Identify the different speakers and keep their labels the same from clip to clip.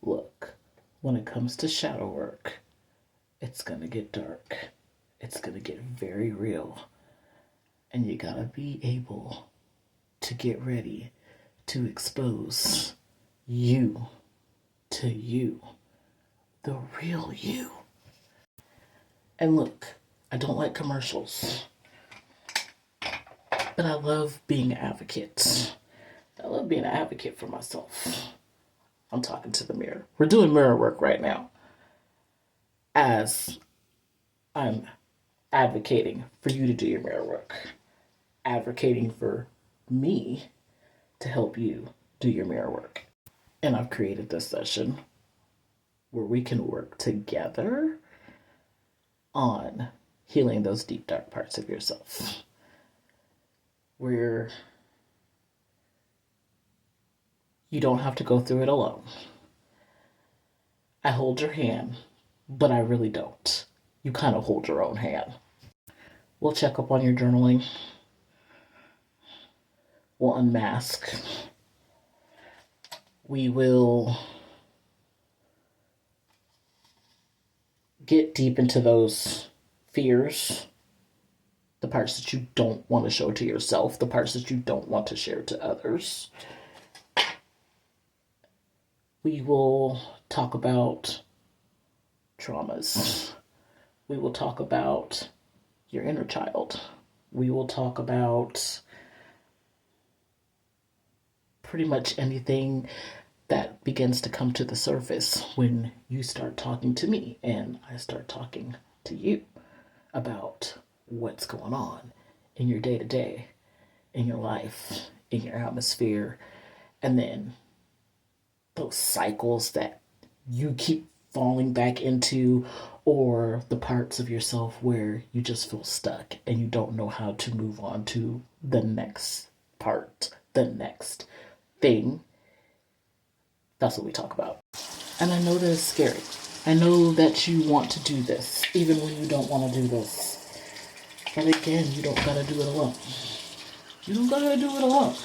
Speaker 1: Look, when it comes to shadow work, it's gonna get dark. It's gonna get very real. And you gotta be able to get ready to expose you to you, the real you. And look, I don't like commercials, but I love being an advocate. I love being an advocate for myself. I'm talking to the mirror. We're doing mirror work right now as I'm advocating for you to do your mirror work, advocating for me to help you do your mirror work. And I've created this session where we can work together on healing those deep, dark parts of yourself. Where you don't have to go through it alone. I hold your hand, but I really don't. You kind of hold your own hand. We'll check up on your journaling. We'll unmask. We will get deep into those fears, the parts that you don't want to show to yourself, the parts that you don't want to share to others. We will talk about traumas. We will talk about your inner child. We will talk about pretty much anything that begins to come to the surface when you start talking to me and I start talking to you about what's going on in your day to day, in your life, in your atmosphere, and then those cycles that you keep falling back into, or the parts of yourself where you just feel stuck and you don't know how to move on to the next part, the next thing. That's what we talk about. And I know that it's scary. I know that you want to do this, even when you don't want to do this. But again, you don't gotta do it alone. You don't gotta do it alone.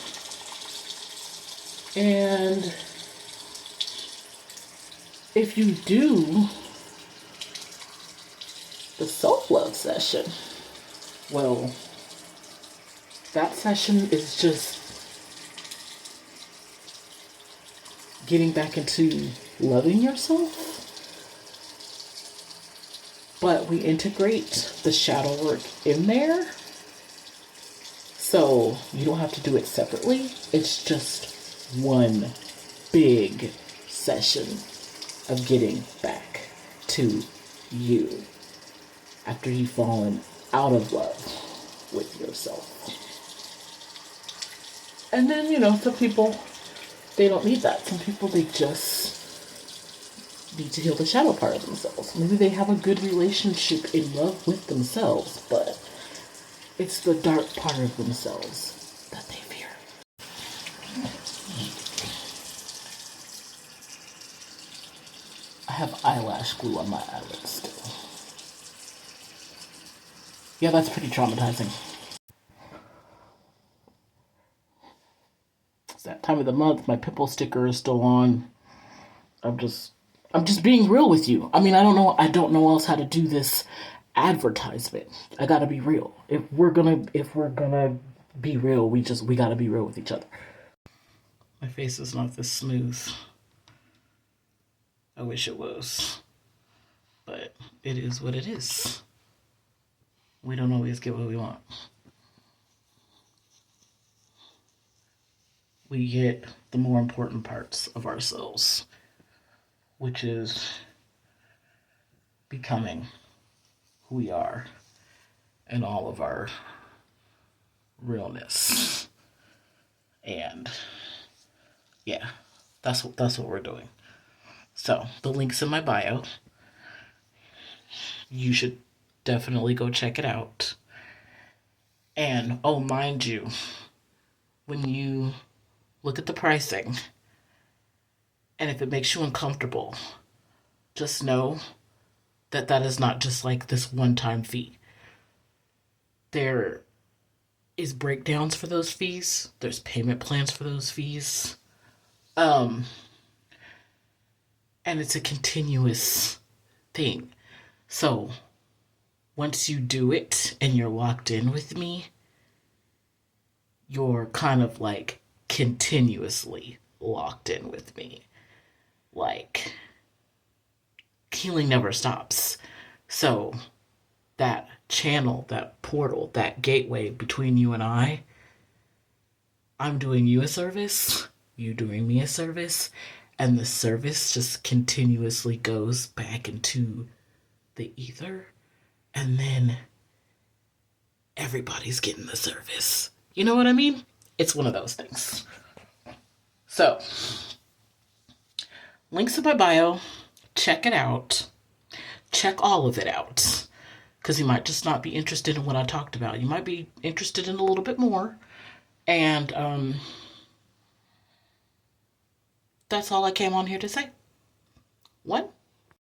Speaker 1: And if you do the self-love session, well, that session is just getting back into loving yourself. But we integrate the shadow work in there. So you don't have to do it separately. It's just one big session of getting back to you after you've fallen out of love with yourself. And then, some people, they don't need that. Some people, they just need to heal the shadow part of themselves. Maybe they have a good relationship in love with themselves, but it's the dark part of themselves that they fear. I have eyelash glue on my eyelids still. Yeah, that's pretty traumatizing. It's that time of the month. My pimple sticker is still on. I'm just being real with you. I mean, I don't know else how to do this advertisement. I gotta be real. If we're gonna be real, we gotta be real with each other. My face is not this smooth. I wish it was. But it is what it is. We don't always get what we want. We get the more important parts of ourselves, which is becoming who we are and all of our realness. And yeah, that's what we're doing. So the link's in my bio. You should definitely go check it out. And oh, mind you, when you look at the pricing, and if it makes you uncomfortable, just know that that is not just like this one-time fee. There is breakdowns for those fees. There's payment plans for those fees. And it's a continuous thing. So once you do it and you're locked in with me, you're kind of like continuously locked in with me. Like, healing never stops. So that channel, that portal, that gateway between you and I'm doing you a service, you doing me a service, and the service just continuously goes back into the ether, and then everybody's getting the service. You know what I mean? It's one of those things. So, links in my bio. Check it out. Check all of it out. Because you might just not be interested in what I talked about. You might be interested in a little bit more. And that's all I came on here to say. One,